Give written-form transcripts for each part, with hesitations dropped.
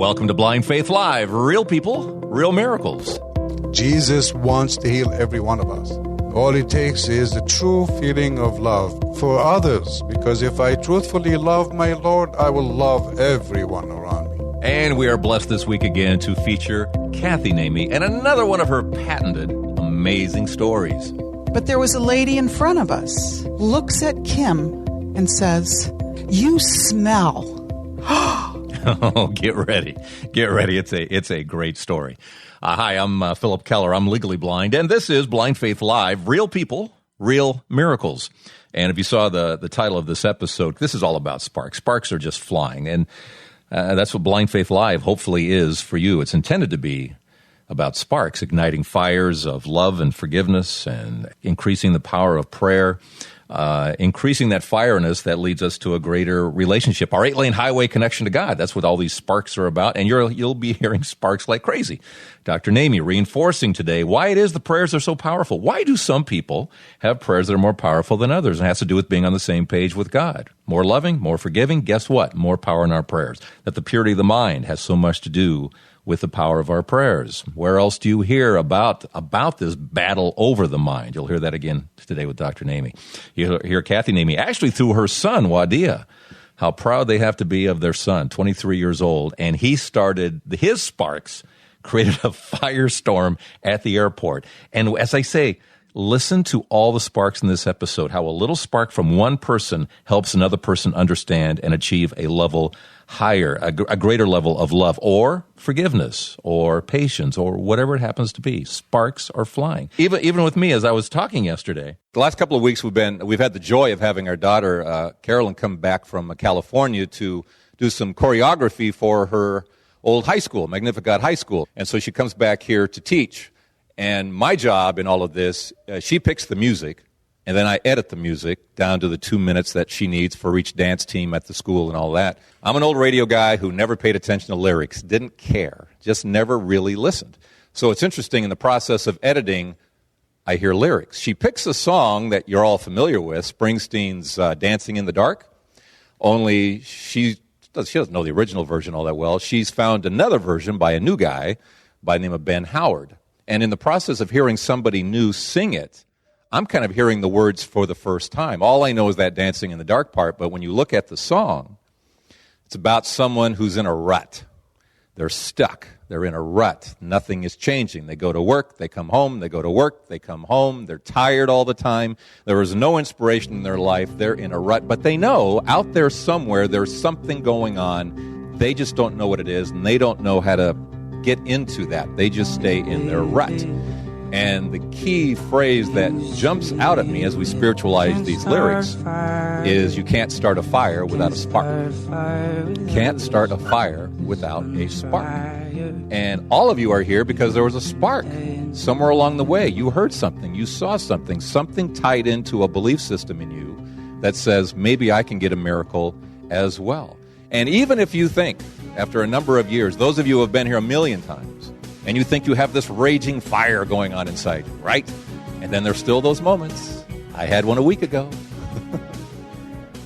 Welcome to Blind Faith Live. Real people, real miracles. Jesus wants to heal every one of us. All it takes is a true feeling of love for others, because if I truthfully love my Lord, I will love everyone around me. And we are blessed this week again to feature Kathy Nemeh and another one of her patented amazing stories. But there was a lady in front of us, looks at Kim and says, "You smell." Oh, get ready. Get ready. It's a great story. Hi, I'm Philip Keller. I'm legally blind, and this is Blind Faith Live, real people, real miracles. And if you saw the title of this episode, this is all about sparks. Sparks are just flying, and that's what Blind Faith Live hopefully is for you. It's intended to be about sparks, igniting fires of love and forgiveness and increasing the power of prayer, increasing that fireness that leads us to a greater relationship, our 8-lane highway connection to God. That's what all these sparks are about, and you'll be hearing sparks like crazy. Dr. Nemeh reinforcing today why it is the prayers are so powerful. Why do some people have prayers that are more powerful than others? And it has to do with being on the same page with God. More loving, more forgiving, guess what? More power in our prayers. That the purity of the mind has so much to do with the power of our prayers. Where else do you hear about this battle over the mind? You'll hear that again today with Dr. Nemeh. You'll hear Kathy Nemeh, actually through her son, Wadia, how proud they have to be of their son, 23 years old, and he started, his sparks created a firestorm at the airport. And as I say, listen to all the sparks in this episode, how a little spark from one person helps another person understand and achieve a level higher, a greater level of love or forgiveness or patience or whatever it happens to be. Sparks are flying. Even with me, as I was talking yesterday. The last couple of weeks we've had the joy of having our daughter, Carolyn, come back from California to do some choreography for her old high school, Magnificat High School. And so she comes back here to teach. And my job in all of this, she picks the music, and then I edit the music down to the 2 minutes that she needs for each dance team at the school and all that. I'm an old radio guy who never paid attention to lyrics, didn't care, just never really listened. So it's interesting, in the process of editing, I hear lyrics. She picks a song that you're all familiar with, Springsteen's Dancing in the Dark, only she doesn't know the original version all that well. She's found another version by a new guy by the name of Ben Howard. And in the process of hearing somebody new sing it, I'm kind of hearing the words for the first time. All I know is that dancing in the dark part, but when you look at the song, it's about someone who's in a rut. They're stuck. They're in a rut. Nothing is changing. They go to work, they come home, they go to work, they come home. They're tired all the time. There is no inspiration in their life. They're in a rut, but they know out there somewhere there's something going on. They just don't know what it is, and they don't know how to get into that. They just stay in their rut. And the key phrase that jumps out at me as we spiritualize these lyrics is you can't start a fire without a spark. Can't start a fire without a spark. And all of you are here because there was a spark somewhere along the way. You heard something, you saw something tied into a belief system in you that says maybe I can get a miracle as well. And even if you think, after a number of years, those of you who have been here a million times, and you think you have this raging fire going on inside you, right? And then there's still those moments. I had one a week ago.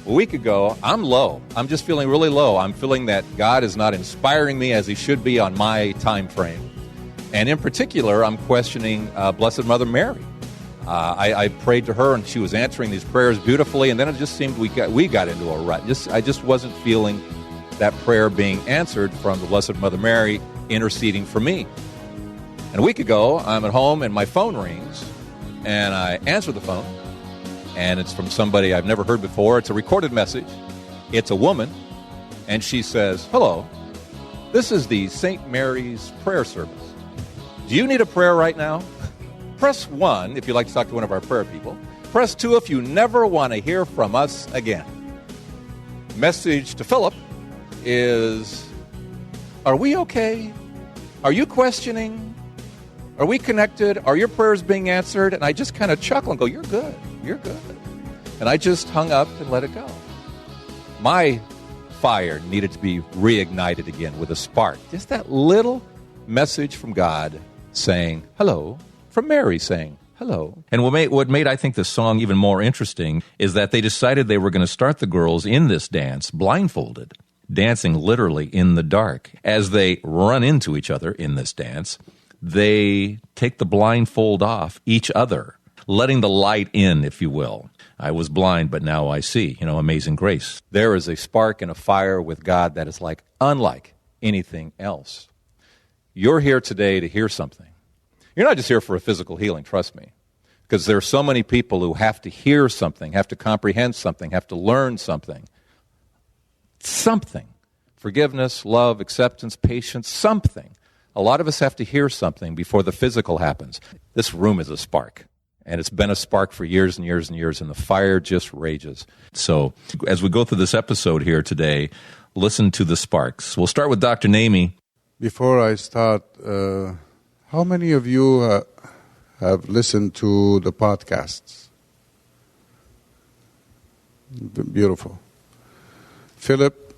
A week ago, I'm low. I'm just feeling really low. I'm feeling that God is not inspiring me as He should be on my time frame. And in particular, I'm questioning Blessed Mother Mary. I prayed to her, and she was answering these prayers beautifully, and then it just seemed we got into a rut. I just wasn't feeling that prayer being answered from the Blessed Mother Mary interceding for me. And a week ago, I'm at home, and my phone rings, and I answer the phone, and it's from somebody I've never heard before. It's a recorded message. It's a woman, and she says, "Hello, this is the St. Mary's prayer service. Do you need a prayer right now? Press 1 if you'd like to talk to one of our prayer people. Press 2 if you never want to hear from us again." Message to Philip is, are we okay? Are you questioning? Are we connected? Are your prayers being answered? And I just kind of chuckle and go, you're good. And I just hung up and let it go. My fire needed to be reignited again with a spark. Just that little message from God saying hello, from Mary saying hello. And what made, I think, this song even more interesting is that they decided they were going to start the girls in this dance blindfolded. dancing literally in the dark. As they run into each other in this dance, they take the blindfold off each other, letting the light in, if you will. I was blind, but now I see. Amazing grace. There is a spark and a fire with God that is unlike anything else. You're here today to hear something. You're not just here for a physical healing, trust me. Because there are so many people who have to hear something, have to comprehend something, have to learn something. Something. Forgiveness, love, acceptance, patience, something. A lot of us have to hear something before the physical happens. This room is a spark. And it's been a spark for years and years and years, and the fire just rages. So as we go through this episode here today, listen to the sparks. We'll start with Dr. Nemeh. Before I start, how many of you have listened to the podcasts? Beautiful. Philip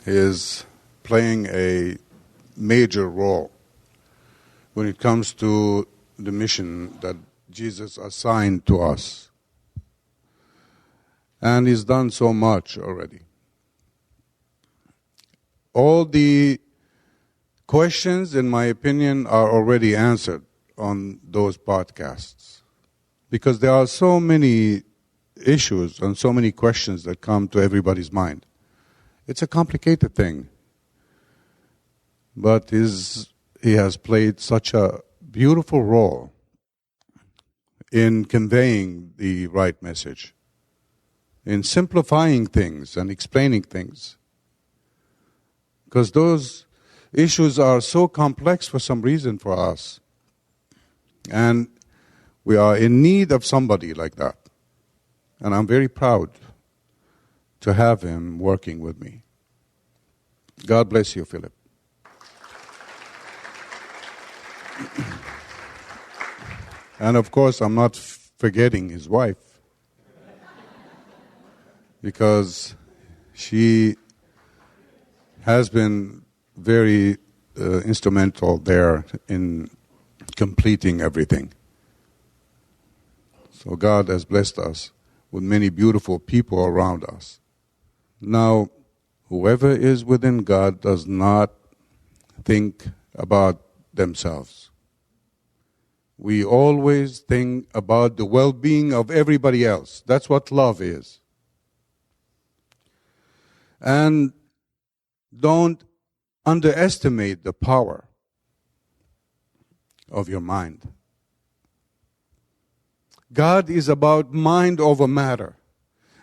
is playing a major role when it comes to the mission that Jesus assigned to us. And he's done so much already. All the questions, in my opinion, are already answered on those podcasts. Because there are so many issues and so many questions that come to everybody's mind. It's a complicated thing. But he has played such a beautiful role in conveying the right message, in simplifying things and explaining things. Because those issues are so complex for some reason for us. And we are in need of somebody like that. And I'm very proud to have him working with me. God bless you, Philip. And of course, I'm not forgetting his wife, because she has been very instrumental there in completing everything. So God has blessed us with many beautiful people around us. Now, whoever is within God does not think about themselves. We always think about the well-being of everybody else. That's what love is. And don't underestimate the power of your mind. God is about mind over matter.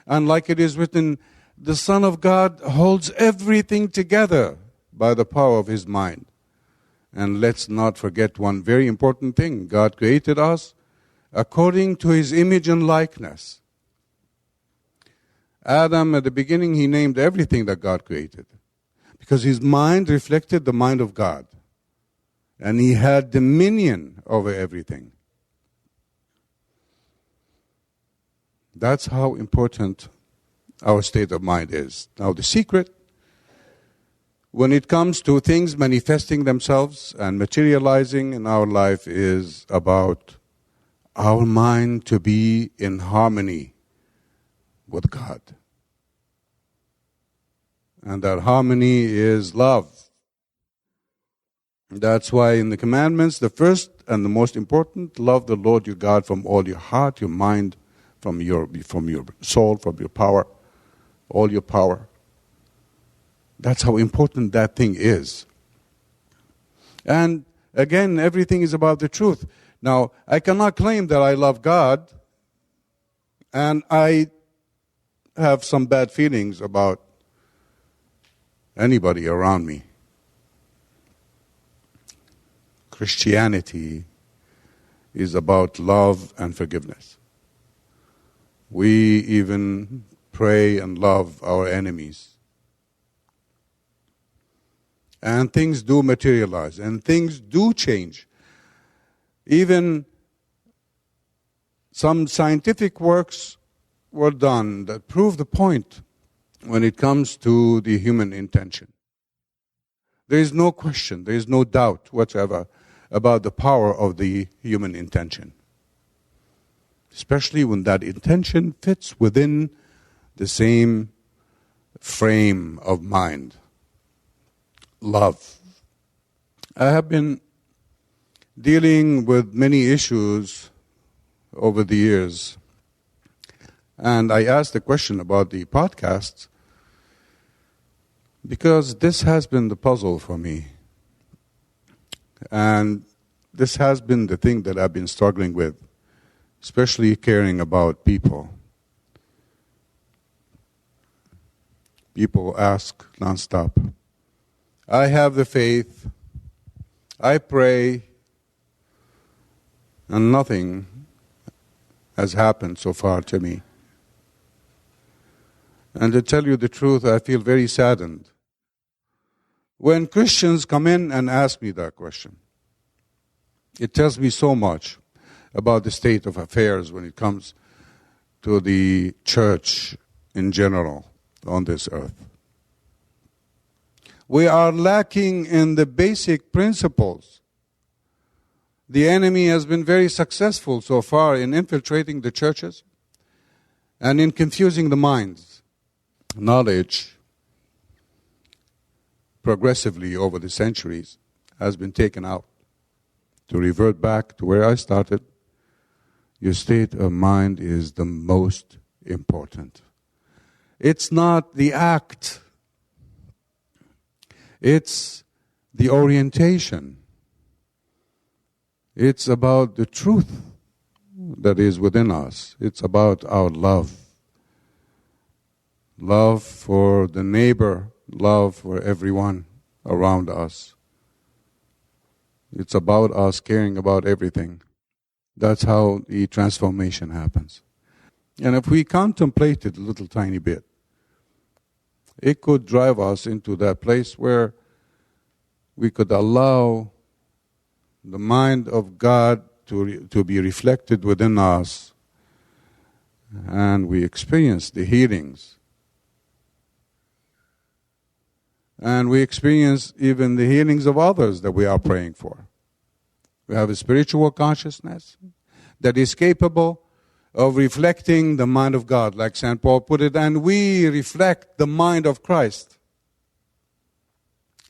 And like it is written, the Son of God holds everything together by the power of his mind. And let's not forget one very important thing. God created us according to his image and likeness. Adam, at the beginning, he named everything that God created, because his mind reflected the mind of God. And he had dominion over everything. That's how important our state of mind is. Now, the secret, when it comes to things manifesting themselves and materializing in our life, is about our mind to be in harmony with God. And that harmony is love. That's why in the commandments, the first and the most important, love the Lord your God from all your heart, your mind, from your soul, from your power, all your power. That's how important that thing is. And again, everything is about the truth. Now, I cannot claim that I love God, and I have some bad feelings about anybody around me. Christianity is about love and forgiveness. We even pray and love our enemies. And things do materialize, and things do change. Even some scientific works were done that prove the point when it comes to the human intention. There is no question, there is no doubt whatsoever about the power of the human intention. Especially when that intention fits within the same frame of mind. Love. I have been dealing with many issues over the years, and I asked the question about the podcasts because this has been the puzzle for me. And this has been the thing that I've been struggling with, especially caring about people. People ask nonstop. I have the faith, I pray, and nothing has happened so far to me. And to tell you the truth, I feel very saddened when Christians come in and ask me that question. It tells me so much about the state of affairs when it comes to the church in general on this earth. We are lacking in the basic principles. The enemy has been very successful so far in infiltrating the churches and in confusing the minds. Knowledge, progressively over the centuries, has been taken out. To revert back to where I started, your state of mind is the most important. It's not the act. It's the orientation. It's about the truth that is within us. It's about our love. Love for the neighbor, love for everyone around us. It's about us caring about everything. That's how the transformation happens. And if we contemplate it a little tiny bit, it could drive us into that place where we could allow the mind of God to be reflected within us, and we experience the healings. And we experience even the healings of others that we are praying for. We have a spiritual consciousness that is capable of reflecting the mind of God, like St. Paul put it, and we reflect the mind of Christ.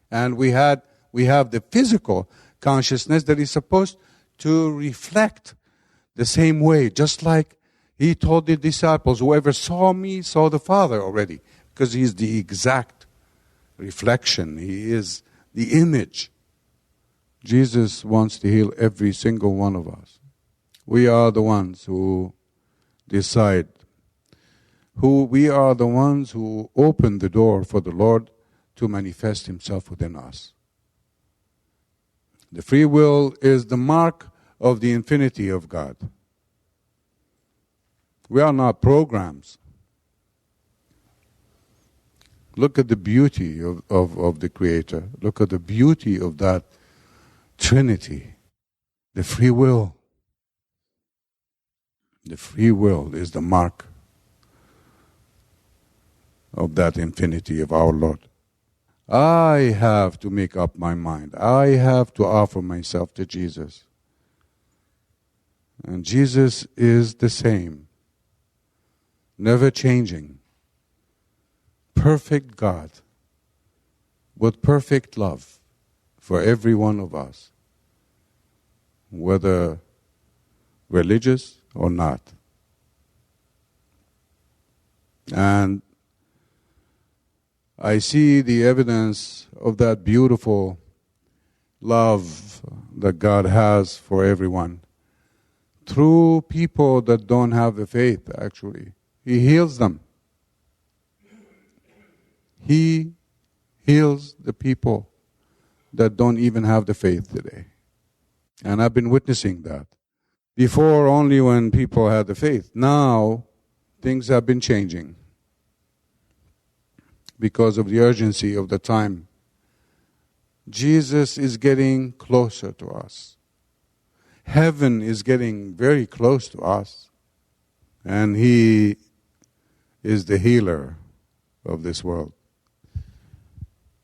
And we have the physical consciousness that is supposed to reflect the same way, just like he told the disciples, whoever saw me saw the Father already, because he is the exact reflection. He is the image. Jesus wants to heal every single one of us. We are the ones who decide. We are the ones who open the door for the Lord to manifest himself within us. The free will is the mark of the infinity of God. We are not programs. Look at the beauty of the Creator. Look at the beauty of that Trinity. The free will. The free will is the mark of that infinity of our Lord. I have to make up my mind. I have to offer myself to Jesus. And Jesus is the same, never changing. Perfect God with perfect love for every one of us, whether religious or not. And I see the evidence of that beautiful love that God has for everyone through people that don't have the faith, actually. He heals them. He heals the people that don't even have the faith today. And I've been witnessing that. Before, only when people had the faith. Now, things have been changing because of the urgency of the time. Jesus is getting closer to us. Heaven is getting very close to us. And he is the healer of this world.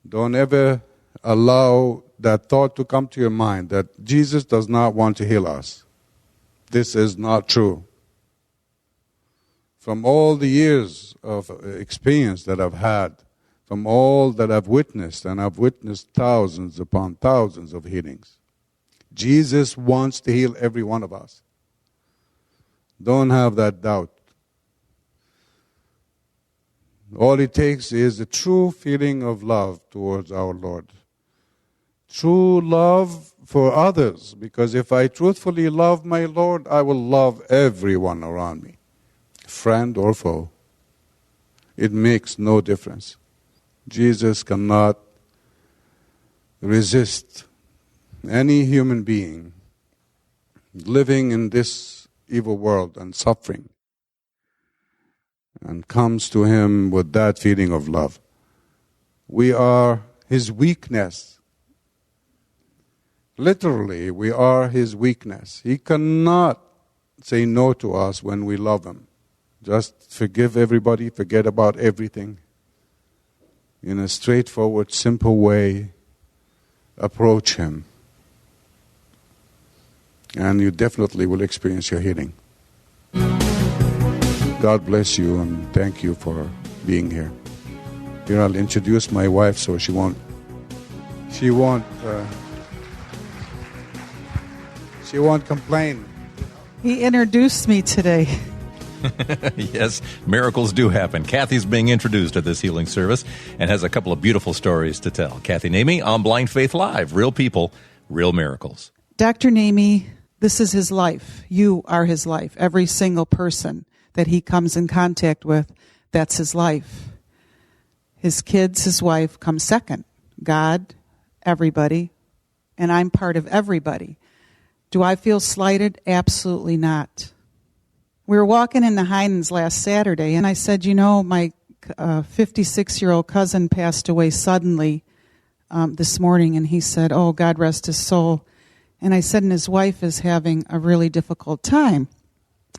Don't ever allow that thought to come to your mind that Jesus does not want to heal us. This is not true. from all the years of experience that I've had, from all that I've witnessed, and I've witnessed thousands upon thousands of healings. Jesus wants to heal every one of us. Don't have that doubt. All it takes is a true feeling of love towards our Lord. True love for others, because if I truthfully love my Lord, I will love everyone around me, friend or foe. It makes no difference. Jesus cannot resist any human being living in this evil world and suffering, and comes to him with that feeling of love. We are his weakness. Literally, we are his weakness. He cannot say no to us when we love him. Just forgive everybody, forget about everything. In a straightforward, simple way, approach him. And you definitely will experience your healing. God bless you, and thank you for being here. Here, I'll introduce my wife so she won't complain. He introduced me today. Yes, miracles do happen. Kathy's being introduced at this healing service and has a couple of beautiful stories to tell. Kathy Nemeh on Blind Faith Live. Real people, real miracles. Dr. Nemeh, this is his life. You are his life. Every single person that he comes in contact with, that's his life. His kids, his wife come second. God, everybody, and I'm part of everybody. Do I feel slighted? Absolutely not. We were walking in the Heinens last Saturday, and I said, my 56-year-old cousin passed away suddenly this morning, and he said, oh, God rest his soul. And I said, and his wife is having a really difficult time.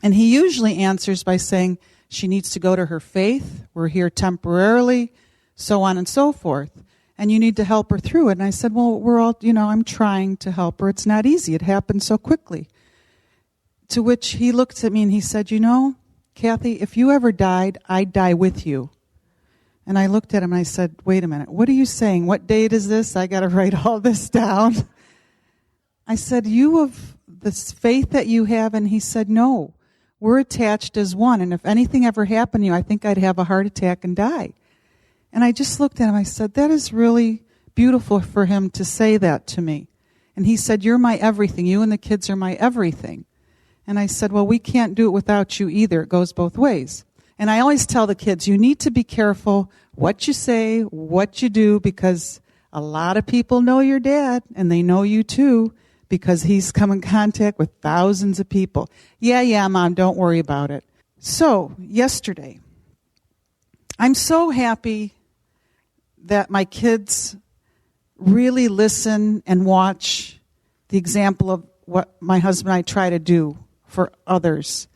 And he usually answers by saying, she needs to go to her faith, we're here temporarily, so on and so forth. And you need to help her through it. And I said, well, we're all, I'm trying to help her. It's not easy. It happened so quickly. To which he looked at me and he said, Kathy, if you ever died, I'd die with you. And I looked at him and I said, wait a minute, what are you saying? What date is this? I got to write all this down. I said, you have this faith that you have? And he said, no, we're attached as one. And if anything ever happened to you, I think I'd have a heart attack and die. And I just looked at him. I said, that is really beautiful for him to say that to me. And he said, you're my everything. You and the kids are my everything. And I said, well, we can't do it without you either. It goes both ways. And I always tell the kids, you need to be careful what you say, what you do, because a lot of people know your dad, and they know you too, because he's come in contact with thousands of people. Yeah, Mom, don't worry about it. So, yesterday, I'm so happy that my kids really listen and watch the example of what my husband and I try to do for others.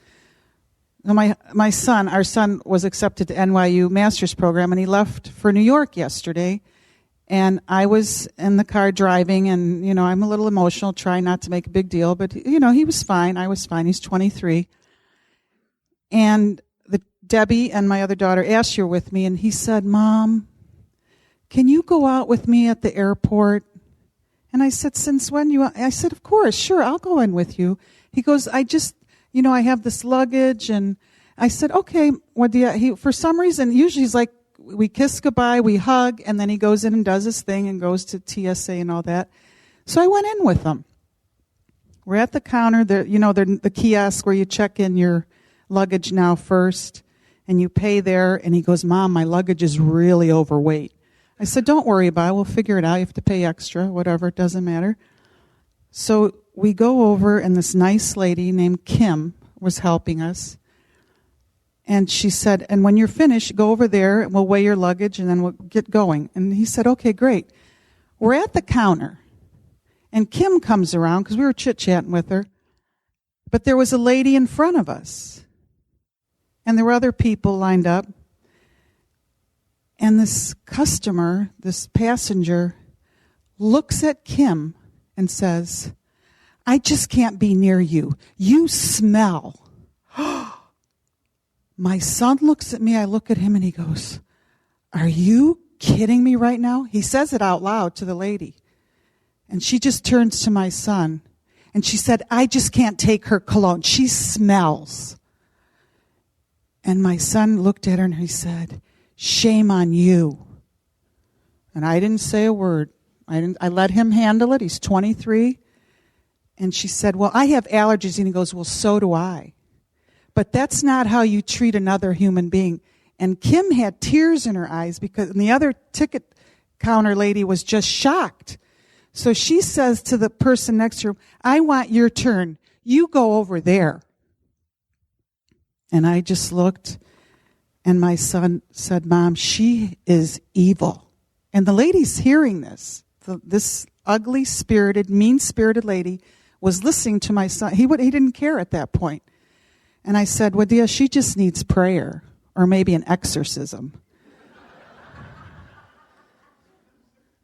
Our son was accepted to NYU master's program, and he left for New York yesterday. And I was in the car driving, and, I'm a little emotional, trying not to make a big deal, but, he was fine. I was fine. He's 23. And Debbie and my other daughter, Asher, were with me, and he said, Mom, can you go out with me at the airport? And I said, since when I said, of course, sure, I'll go in with you. He goes, I just, I have this luggage. And I said, okay, what do you, for some reason, usually he's like, we kiss goodbye, we hug, and then he goes in and does his thing and goes to TSA and all that. So I went in with him. We're at the counter, the kiosk where you check in your luggage now first, and you pay there, and he goes, Mom, my luggage is really overweight. I said, don't worry about it, we'll figure it out. You have to pay extra, whatever, it doesn't matter. So we go over, and this nice lady named Kim was helping us. And she said, and when you're finished, go over there, and we'll weigh your luggage, and then we'll get going. And he said, okay, great. We're at the counter, and Kim comes around, because we were chit-chatting with her. But there was a lady in front of us, and there were other people lined up. And this customer, this passenger, looks at Kim and says, I just can't be near you. You smell. My son looks at me, I look at him, and he goes, "Are you kidding me right now?" He says it out loud to the lady. And she just turns to my son, and she said, "I just can't take her cologne. She smells." And my son looked at her and he said, "Shame on you." And I didn't say a word. I let him handle it. He's 23. And she said, "Well, I have allergies." And he goes, "Well, so do I." But that's not how you treat another human being. And Kim had tears in her eyes because and the other ticket counter lady was just shocked. So she says to the person next to her, "I want your turn. You go over there." And I just looked, and my son said, "Mom, she is evil." And the lady's hearing this. This ugly spirited, mean-spirited lady was listening to my son. He didn't care at that point. And I said, "Well, dear, she just needs prayer or maybe an exorcism."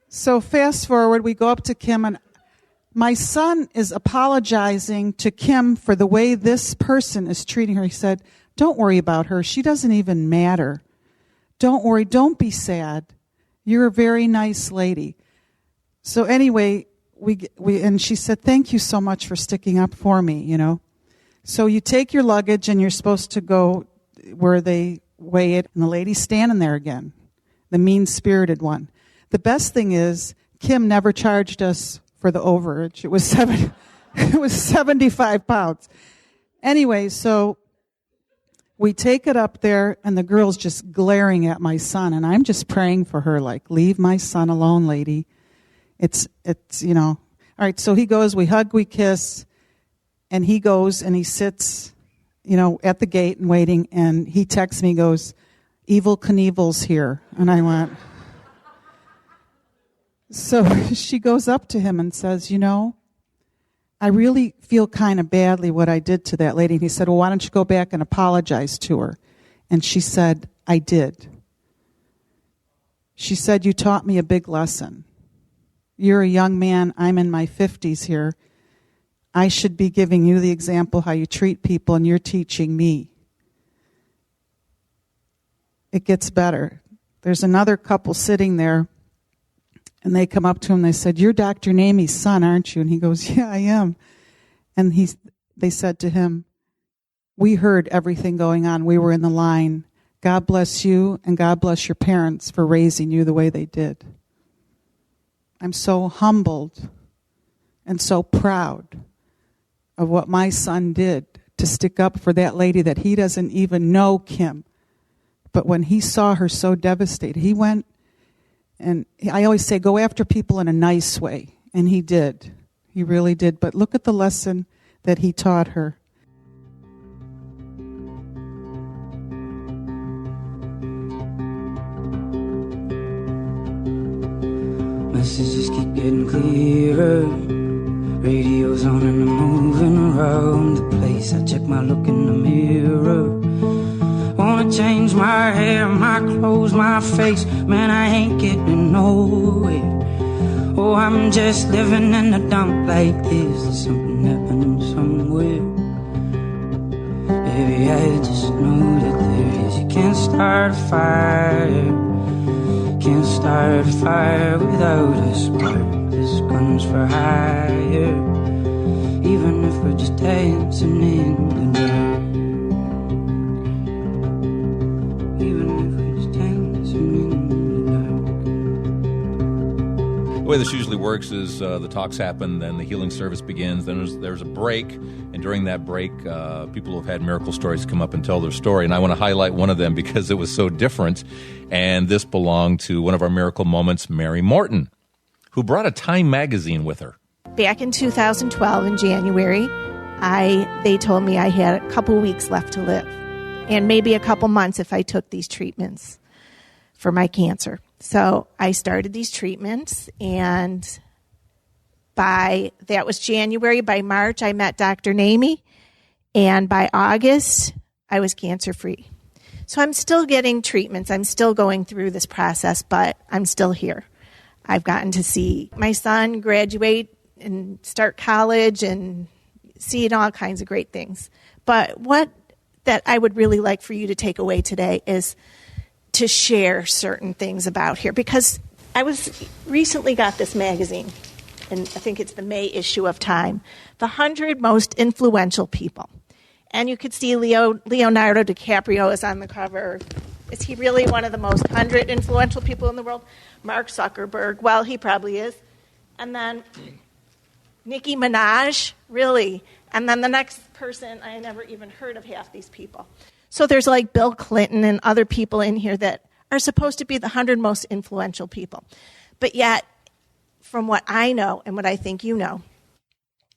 So fast forward, we go up to Kim, and my son is apologizing to Kim for the way this person is treating her. He said, "Don't worry about her. She doesn't even matter. Don't worry. Don't be sad. You're a very nice lady." So anyway, and she said, "Thank you so much for sticking up for me, you know." So you take your luggage and you're supposed to go where they weigh it, and the lady's standing there again, the mean-spirited one. The best thing is, Kim never charged us for the overage. It was 75 pounds. Anyway, so we take it up there, and the girl's just glaring at my son, and I'm just praying for her, like, "Leave my son alone, lady." It's All right, so he goes, we hug, we kiss, and he goes and he sits, at the gate and waiting, and he texts me, goes, "Evel Knievel's here." And I went... So she goes up to him and says, "I really feel kind of badly what I did to that lady." And he said, "Well, why don't you go back and apologize to her?" And she said, "I did." She said, "You taught me a big lesson. You're a young man. I'm in my 50s here. I should be giving you the example how you treat people, and you're teaching me." It gets better. There's another couple sitting there, and they come up to him and they said, "You're Dr. Nemeh's son, aren't you?" And he goes, "Yeah, I am." And they said to him, "We heard everything going on. We were in the line. God bless you, and God bless your parents for raising you the way they did." I'm so humbled and so proud of what my son did to stick up for that lady that he doesn't even know, Kim. But when he saw her so devastated, he went, and I always say, go after people in a nice way. And he did. He really did. But look at the lesson that he taught her. Messages keep getting clearer. Radio's on and I'm moving around the place. I check my look in the mirror. Wanna change my hair, my clothes, my face. Man, I ain't getting nowhere. Oh, I'm just living in the dump like this. There's something happening somewhere. Baby, I just know that there is. You can't start a fire. Can't start a fire without a spark. This gun's for hire. Even if we're just dancing in the dark. The way this usually works is the talks happen, then the healing service begins, then there's a break, and during that break, people who have had miracle stories come up and tell their story, and I want to highlight one of them because it was so different, and this belonged to one of our miracle moments, Mary Morton, who brought a Time magazine with her. Back in 2012, in January, they told me I had a couple weeks left to live, and maybe a couple months if I took these treatments for my cancer. So I started these treatments, and that was January. By March, I met Dr. Nemeh, and by August, I was cancer-free. So I'm still getting treatments. I'm still going through this process, but I'm still here. I've gotten to see my son graduate and start college and seeing all kinds of great things. But what that I would really like for you to take away today is to share certain things about here, because I recently got this magazine, and I think it's the May issue of Time, the 100 most influential people. And you could see Leonardo DiCaprio is on the cover. Is he really one of the most 100 influential people in the world? Mark Zuckerberg, well, he probably is. And then Nicki Minaj, really. And then the next person, I never even heard of half these people. So there's like Bill Clinton and other people in here that are supposed to be the 100 most influential people. But yet, from what I know and what I think you know,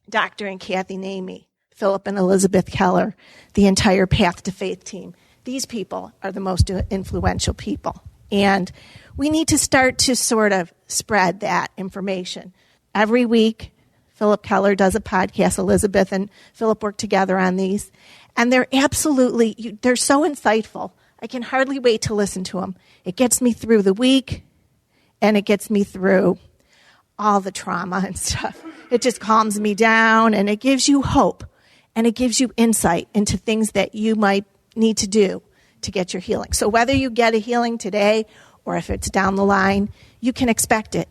Dr. and Kathy Nemeh, Philip and Elizabeth Keller, the entire Path to Faith team, these people are the most influential people. And we need to start to sort of spread that information. Every week, Philip Keller does a podcast. Elizabeth and Philip work together on these. And they're absolutely, they're so insightful. I can hardly wait to listen to them. It gets me through the week, and it gets me through all the trauma and stuff. It just calms me down, and it gives you hope, and it gives you insight into things that you might need to do to get your healing. So whether you get a healing today or if it's down the line, you can expect it.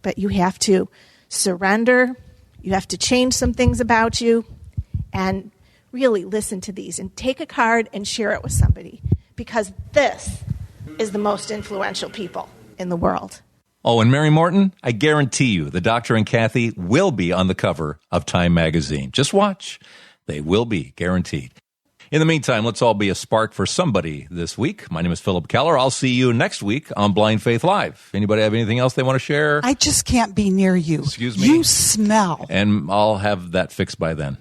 But you have to surrender. You have to change some things about you and really listen to these and take a card and share it with somebody, because this is the most influential people in the world. Oh, and Mary Morton, I guarantee you the Dr. and Kathy will be on the cover of Time magazine. Just watch. They will be, guaranteed. In the meantime, let's all be a spark for somebody this week. My name is Philip Keller. I'll see you next week on Blind Faith Live. Anybody have anything else they want to share? I just can't be near you. Excuse me? You smell. And I'll have that fixed by then.